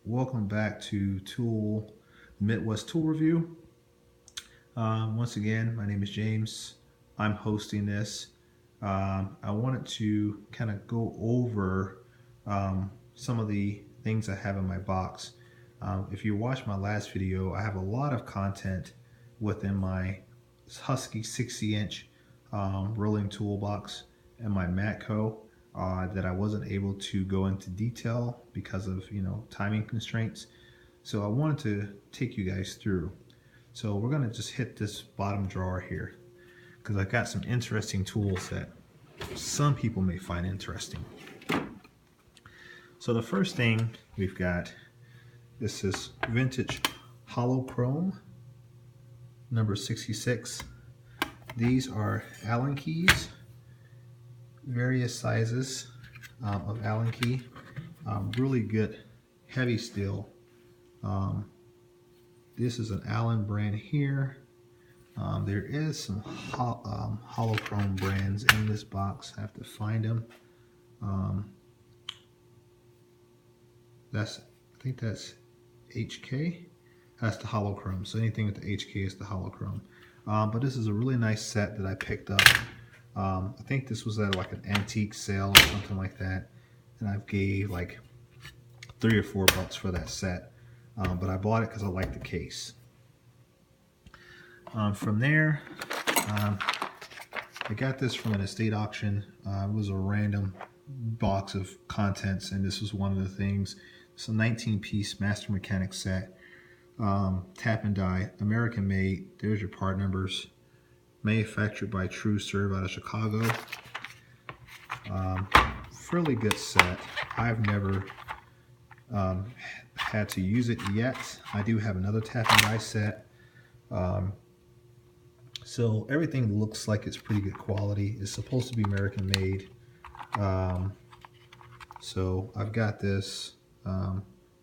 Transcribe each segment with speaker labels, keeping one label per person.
Speaker 1: welcome back to Midwest Tool Review. Once again, my name is James. I'm hosting this. I wanted to kind of go over some of the things I have in my box. If you watched my last video, I have a lot of content within my Husky 60-inch rolling toolbox and my Matco that I wasn't able to go into detail because of timing constraints. So I wanted to take you guys through. So we're gonna just hit this bottom drawer here because I've got some interesting tools that some people may find interesting. So the first thing we've got, this is vintage hollow chrome number 66. These are Allen keys, various sizes of Allen key, really good heavy steel. This is an Allen brand here. There is some hollow chrome brands in this box. I have to find them. I think that's HK. That's the hollow chrome. So anything with the HK is the hollow chrome. But this is a really nice set that I picked up. I think this was at like an antique sale or something like that, and I gave like $3 or $4 for that set. But I bought it because I like the case. From there, I got this from an estate auction. It was a random box of contents, and this was one of the things. It's a 19-piece Master Mechanic set, tap and die, American made. There's your part numbers. Manufactured by True Serve out of Chicago. Fairly good set. I've never had to use it yet. I do have another tap and die set. So everything looks like it's pretty good quality. It's supposed to be American made. So I've got this.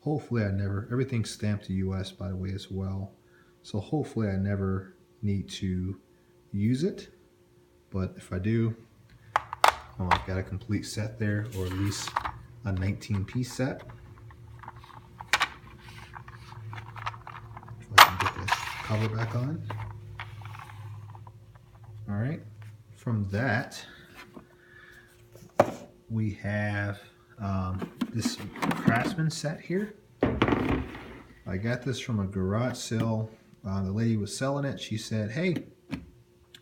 Speaker 1: Hopefully everything's stamped to US by the way as well. So hopefully I never need to use it. But if I do, well, I've got a complete set there, or at least a 19-piece set. If I can get this cover back on. All right, from that, we have this Craftsman set here. I got this from a garage sale. The lady was selling it. She said, hey,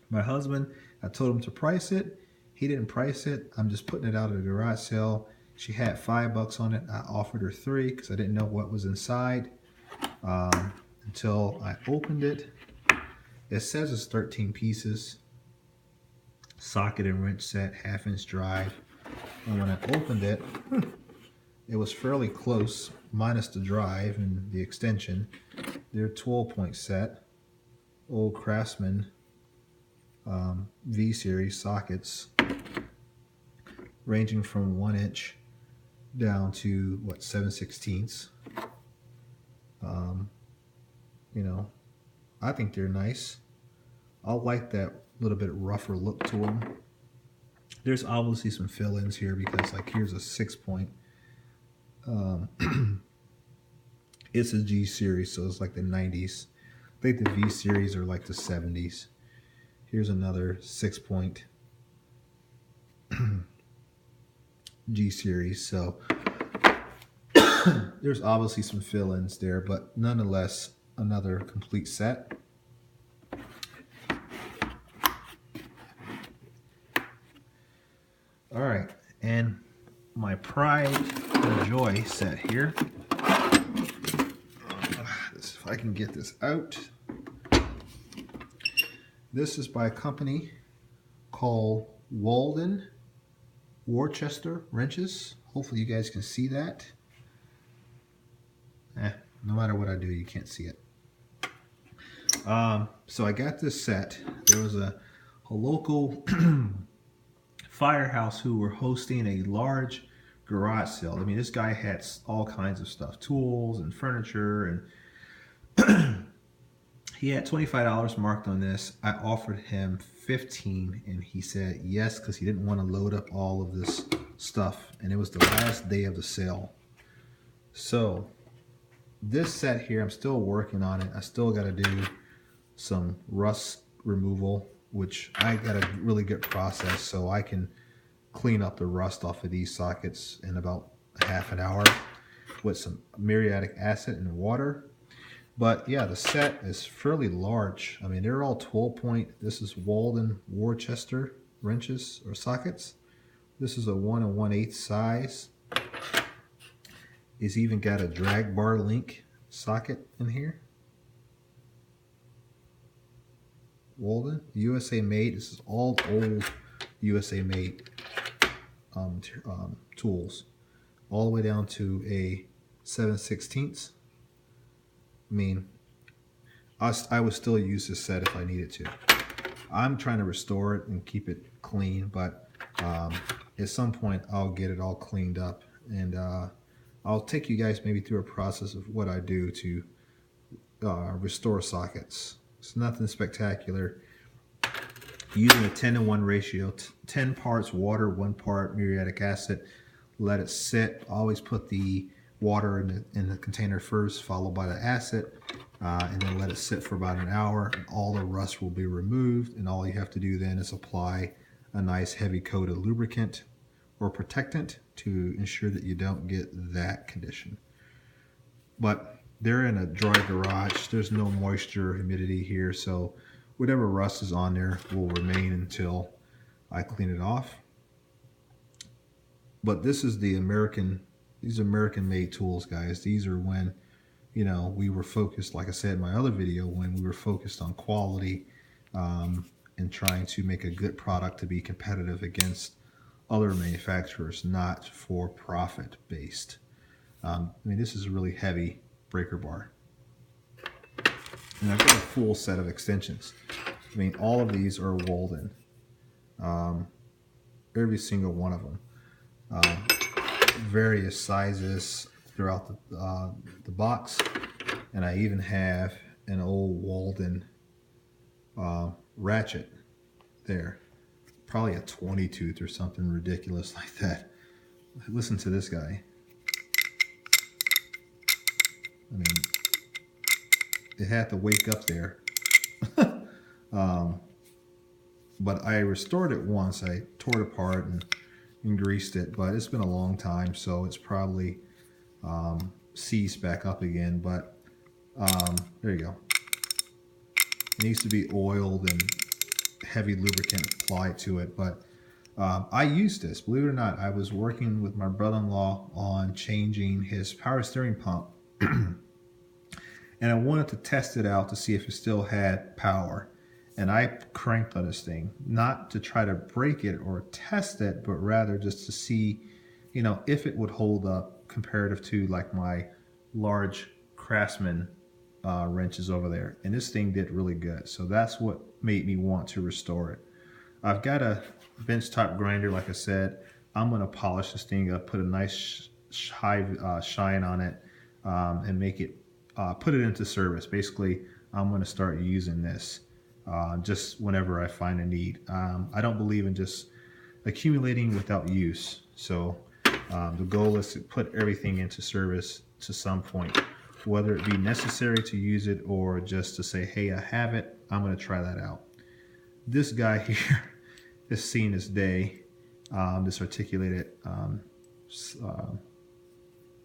Speaker 1: my husband, I told him to price it. He didn't price it. I'm just putting it out at a garage sale. She had $5 on it. I offered her $3 because I didn't know what was inside until I opened it. It says it's 13 pieces. Socket and wrench set, 1/2-inch drive. And when I opened it, it was fairly close, minus the drive and the extension. Their 12-point set, old Craftsman V-series sockets, ranging from 1 inch down to what, 7/16. I think they're nice. I like that little bit rougher look to them. There's obviously some fill-ins here because like here's a 6-point. It's a G series, so it's like the 90s. I think the V series are like the 70s. Here's another 6-point G series. So there's obviously some fill-ins there, but nonetheless, another complete set. All right, and my pride and joy set here. If I can get this out. This is by a company called Walden Worcester wrenches. Hopefully you guys can see that. No matter what I do, you can't see it. So I got this set. There was a local firehouse who were hosting a large garage sale. I mean, this guy had all kinds of stuff, tools and furniture, and he had $25 marked on this. I offered him $15 and he said yes because he didn't want to load up all of this stuff, and it was the last day of the sale. So this set here, I'm still working on it. I still got to do some rust removal, which I got a really good process, so I can clean up the rust off of these sockets in about half an hour with some muriatic acid and water. But yeah, the set is fairly large. I mean, they're all 12 point. This is Walden Worcester wrenches or sockets. This is a 1 1/8 size. It's even got a drag bar link socket in here. Walden, USA made. This is all old USA made tools, all the way down to a 7/16. I mean, I would still use this set if I needed to. I'm trying to restore it and keep it clean, but at some point I'll get it all cleaned up, and I'll take you guys maybe through a process of what I do to restore sockets. It's nothing spectacular. Using a 10-to-1 ratio, 10 parts water, 1 part muriatic acid. Let it sit. Always put the water in the container first, followed by the acid, and then let it sit for about an hour. And all the rust will be removed, and all you have to do then is apply a nice heavy coat of lubricant or protectant to ensure that you don't get that condition. But they're in a dry garage. There's no moisture or humidity here, so whatever rust is on there will remain until I clean it off. But this is the these American made tools, guys. These are when, you know, we were focused, like I said in my other video, when we were focused on quality and trying to make a good product to be competitive against other manufacturers, not for profit based. I mean, this is a really heavy breaker bar. And I've got a full set of extensions. I mean, all of these are Walden. Every single one of them. Various sizes throughout the box. And I even have an old Walden ratchet there. Probably a 20 tooth or something ridiculous like that. Listen to this guy. I mean, it had to wake up there. But I restored it once. I tore it apart and greased it, but it's been a long time, so it's probably seized back up again. But there you go. It needs to be oiled and heavy lubricant applied to it. But I used this, believe it or not. I was working with my brother-in-law on changing his power steering pump. And I wanted to test it out to see if it still had power. And I cranked on this thing, not to try to break it or test it, but rather just to see, you know, if it would hold up comparative to like my large Craftsman wrenches over there. And this thing did really good. So that's what made me want to restore it. I've got a benchtop grinder, like I said. I'm going to polish this thing up, put a nice high shine on it, and make it put it into service. Basically, I'm going to start using this just whenever I find a need. I don't believe in just accumulating without use. So the goal is to put everything into service to some point, whether it be necessary to use it or just to say, hey, I have it, I'm going to try that out. This guy here has seen his day, this articulated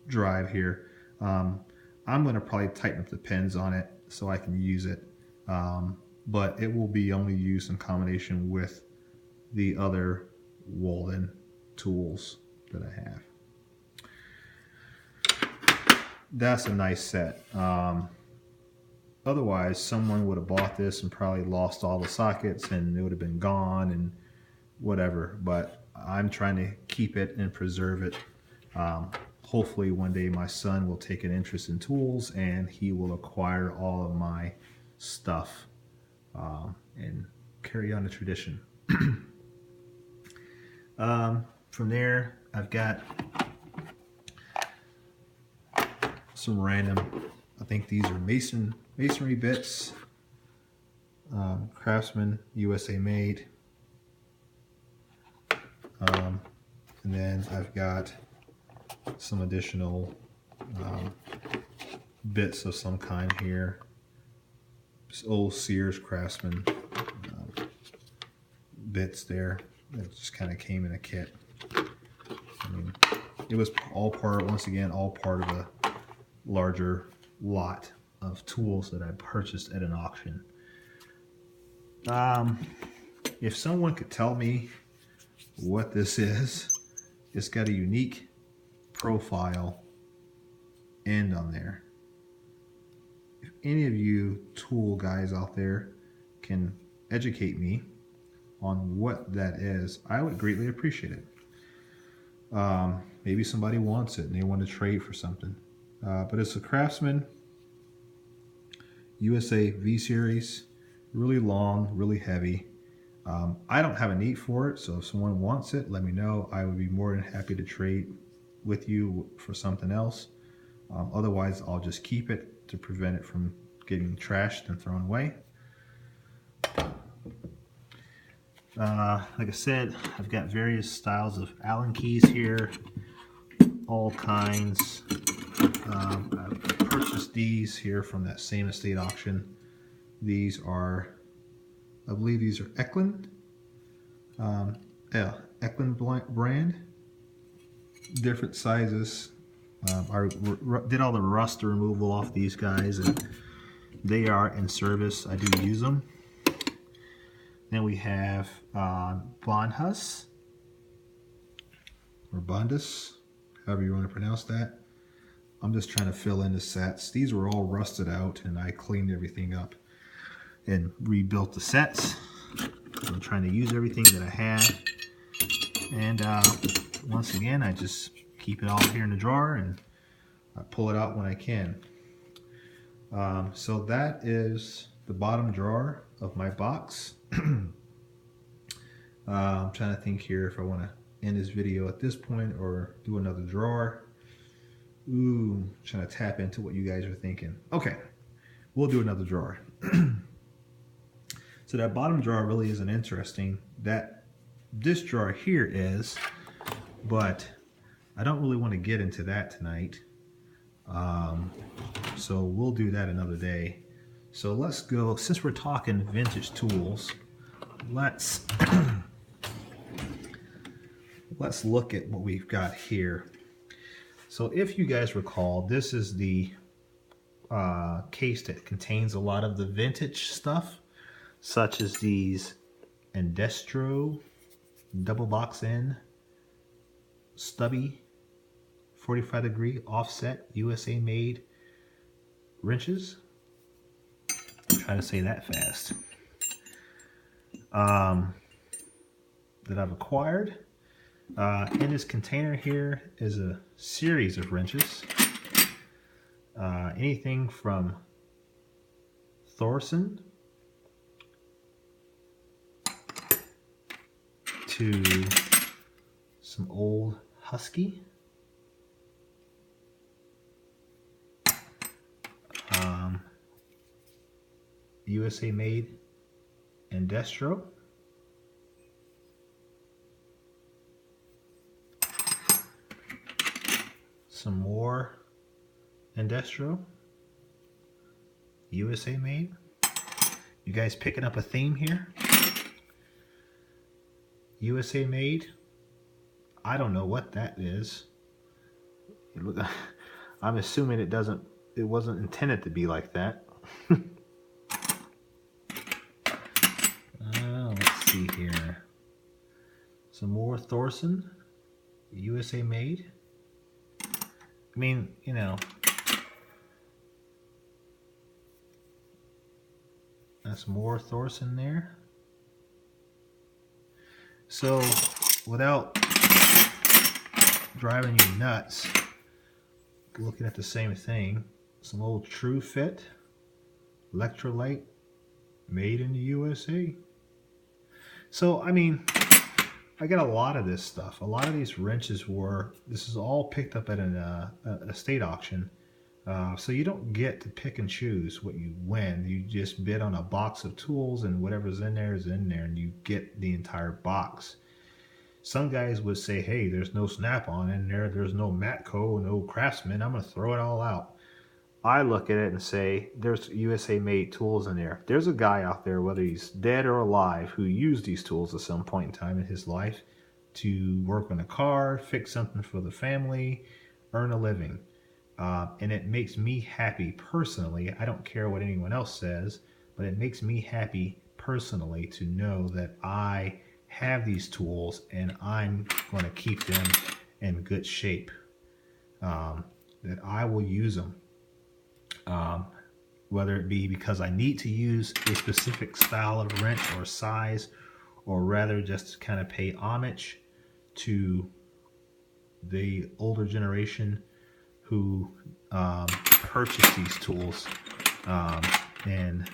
Speaker 1: drive here. I'm going to probably tighten up the pins on it so I can use it, but it will be only used in combination with the other Walden tools that I have. That's a nice set. Otherwise, someone would have bought this and probably lost all the sockets and it would have been gone and whatever, but I'm trying to keep it and preserve it. Hopefully one day my son will take an interest in tools and he will acquire all of my stuff and carry on the tradition. From there, I've got some random, I think these are masonry bits, Craftsman, USA made. And then I've got some additional bits of some kind here. This old Sears Craftsman bits there. It just kind of came in a kit. I mean, it was all part, once again, all part of a larger lot of tools that I purchased at an auction. If someone could tell me what this is, it's got a unique profile end on there. If any of you tool guys out there can educate me on what that is, I would greatly appreciate it. Maybe somebody wants it and they want to trade for something. But it's a Craftsman USA V Series, really long, really heavy. I don't have a need for it, so if someone wants it, let me know. I would be more than happy to trade with you for something else. Otherwise, I'll just keep it to prevent it from getting trashed and thrown away. Like I said, I've got various styles of Allen keys here, all kinds. I purchased these here from that same estate auction. These are, I believe these are Eklund. Eklund brand. Different sizes. I did all the rust removal off these guys, and they are in service. I do use them. Then we have Bonhus, or Bondus, however you want to pronounce that. I'm just trying to fill in the sets. These were all rusted out, and I cleaned everything up and rebuilt the sets. I'm trying to use everything that I have. And once again, I just keep it all here in the drawer, and I pull it out when I can. So that is the bottom drawer of my box. I'm trying to think here if I want to end this video at this point or do another drawer. Ooh, trying to tap into what you guys are thinking. Okay, we'll do another drawer. So that bottom drawer really isn't interesting. This drawer here is, but I don't really want to get into that tonight. So we'll do that another day. So let's go, since we're talking vintage tools, let's look at what we've got here. So if you guys recall, this is the case that contains a lot of the vintage stuff, such as these Indestro double box end stubby 45-degree offset USA made wrenches. I'm trying to say that fast. That I've acquired. In this container here is a series of wrenches. Anything from Thorson to some old Husky. USA made Indestro. Some more Indestro. USA made. You guys picking up a theme here? USA made. I don't know what that is. I'm assuming it wasn't intended to be like that. Let's see here. Some more Thorson, USA made. I mean, you know, that's more Thorson there. So, without driving you nuts, looking at the same thing, some old True Fit electrolyte made in the USA. So, I mean, I got a lot of this stuff. A lot of these wrenches this is all picked up at an estate auction. So you don't get to pick and choose what you win. You just bid on a box of tools, and whatever's in there is in there, and you get the entire box. Some guys would say, hey, there's no Snap-on in there. There's no Matco, no Craftsman. I'm going to throw it all out. I look at it and say, there's USA made tools in there. There's a guy out there, whether he's dead or alive, who used these tools at some point in time in his life to work on a car, fix something for the family, earn a living. And it makes me happy personally. I don't care what anyone else says, but it makes me happy personally to know that I have these tools and I'm going to keep them in good shape. That I will use them. Whether it be because I need to use a specific style of wrench or size, or rather just kind of pay homage to the older generation who purchased these tools. And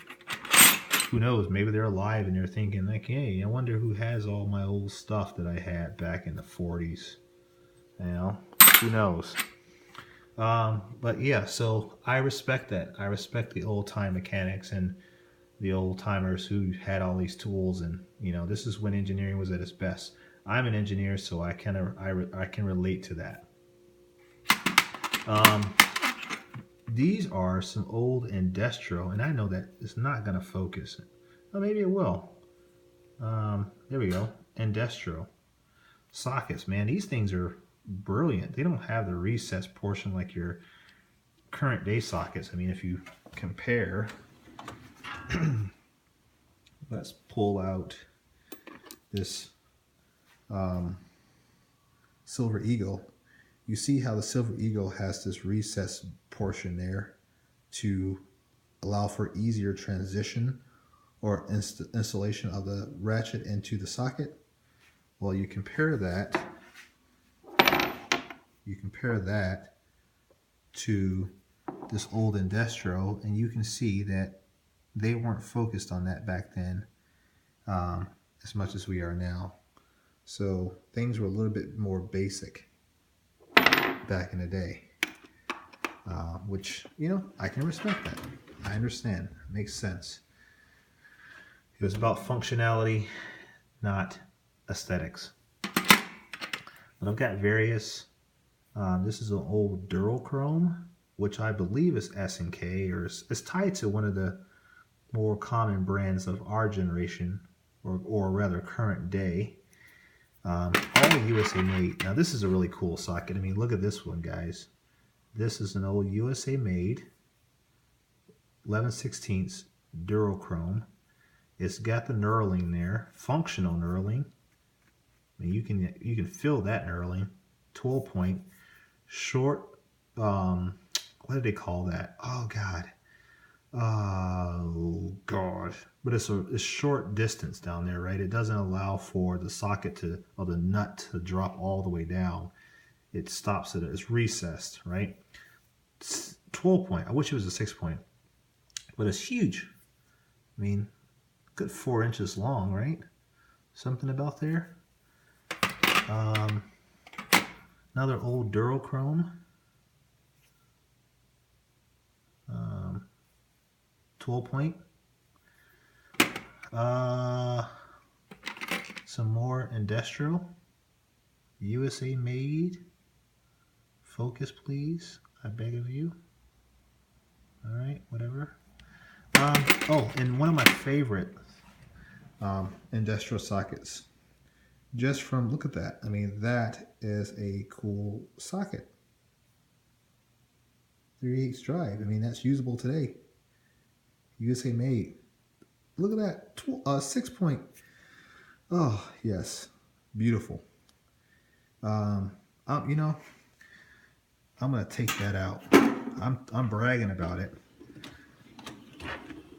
Speaker 1: who knows, maybe they're alive and they're thinking like, hey, I wonder who has all my old stuff that I had back in the 40s. You know, who knows? But yeah, so I respect that. I respect the old time mechanics and the old timers who had all these tools, and you know, this is when engineering was at its best. I'm an engineer, so I can relate to that. These are some old industrial, and I know that it's not going to focus. Well, maybe it will. There we go. Industrial sockets, man. These things are brilliant. They don't have the recessed portion like your current day sockets. I mean, if you compare, let's pull out this Silver Eagle. You see how the Silver Eagle has this recessed portion there to allow for easier transition or installation of the ratchet into the socket. Well, you compare that to this old industrial, and you can see that they weren't focused on that back then as much as we are now. So things were a little bit more basic back in the day, which, you know, I can respect that. I understand. It makes sense. It was about functionality, not aesthetics. But I've got various. This is an old Durochrome, which I believe is S&K, or it's tied to one of the more common brands of our generation, or rather current day. All USA made. Now this is a really cool socket. I mean, look at this one, guys. This is an old USA made 11/16 Durochrome. It's got the knurling there, functional knurling. I mean, you can feel that knurling. 12 point, short. What did they call that? Oh God. Oh God. But it's a short distance down there, right? It doesn't allow for the socket or the nut to drop all the way down. It stops it. It's recessed, right? It's 12 point. I wish it was a 6 point, but it's huge. I mean, good 4 inches long, right? Something about there. Another old Durochrome. 12 point. Some more industrial. USA made. Focus, please. I beg of you. All right, whatever. Oh, and one of my favorite industrial sockets. Just from, look at that. I mean, that is a cool socket. 3/8 drive. I mean, that's usable today. USA made. Look at that. 6 point. Oh, yes. Beautiful. You know, I'm going to take that out. I'm bragging about it.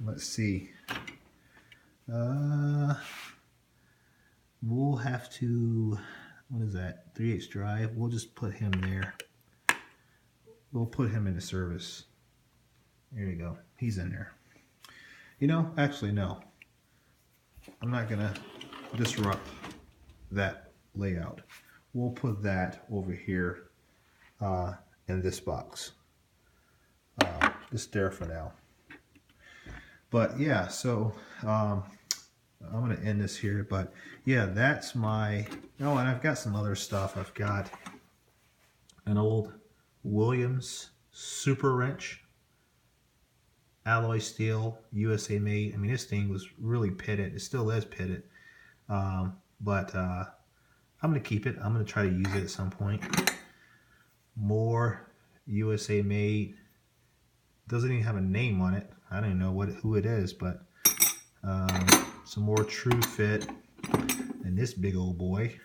Speaker 1: Let's see. We'll have to, what is that? 3/8 drive. We'll just put him there. We'll put him into service. There you go. He's in there. You know, actually, no. I'm not going to disrupt that layout. We'll put that over here in this box. Just there for now. But yeah, so I'm going to end this here. But yeah, that's my... Oh, and I've got some other stuff. I've got an old Williams super wrench. alloy steel, USA made. I mean, this thing was really pitted. It still is pitted. But I'm going to keep it. I'm going to try to use it at some point. More USA made. Doesn't even have a name on it. I don't even know who it is, but some more true fit. And this big old boy,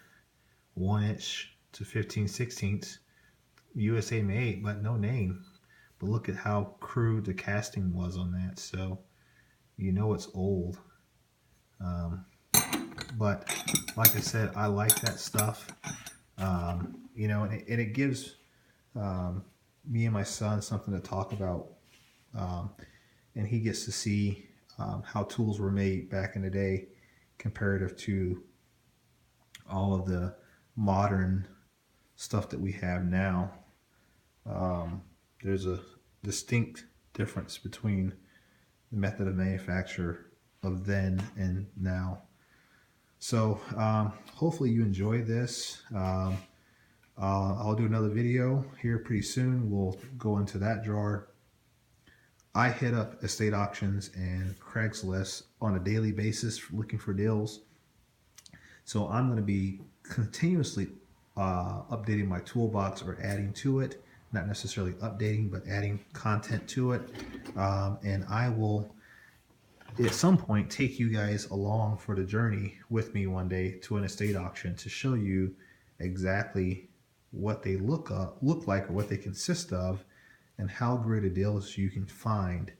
Speaker 1: 1 inch to 15/16 USA made, but no name. But look at how crude the casting was on that, so you know it's old. But like I said, I like that stuff. You know, and it gives me and my son something to talk about, and he gets to see how tools were made back in the day comparative to all of the modern stuff that we have now. There's a distinct difference between the method of manufacture of then and now. So hopefully you enjoy this. I'll do another video here pretty soon. We'll go into that drawer. I hit up estate auctions and Craigslist on a daily basis looking for deals. So I'm going to be continuously updating my toolbox or adding to it. Not necessarily updating, but adding content to it. And I will, at some point, take you guys along for the journey with me one day to an estate auction to show you exactly what they look like or what they consist of and how great a deals you can find.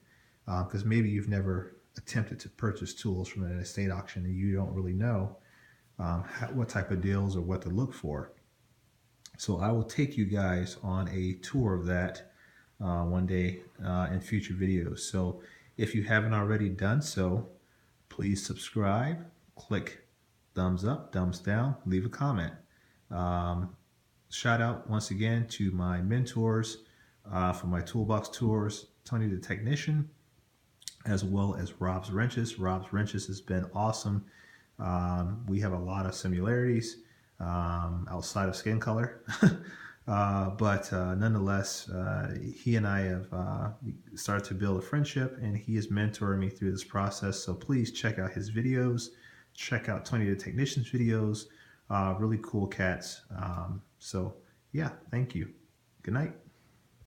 Speaker 1: Because maybe you've never attempted to purchase tools from an estate auction and you don't really know what type of deals or what to look for. So I will take you guys on a tour of that one day in future videos. So if you haven't already done so, please subscribe, click thumbs up, thumbs down, leave a comment. Shout out once again to my mentors for my toolbox tours, Tony the Technician, as well as Rob's Wrenches. Rob's Wrenches has been awesome. We have a lot of similarities outside of skin color. But nonetheless, he and I have started to build a friendship, and he is mentoring me through this process. So please check out his videos. Check out Tony the Technician's videos. Really cool cats. So yeah, thank you. Good night.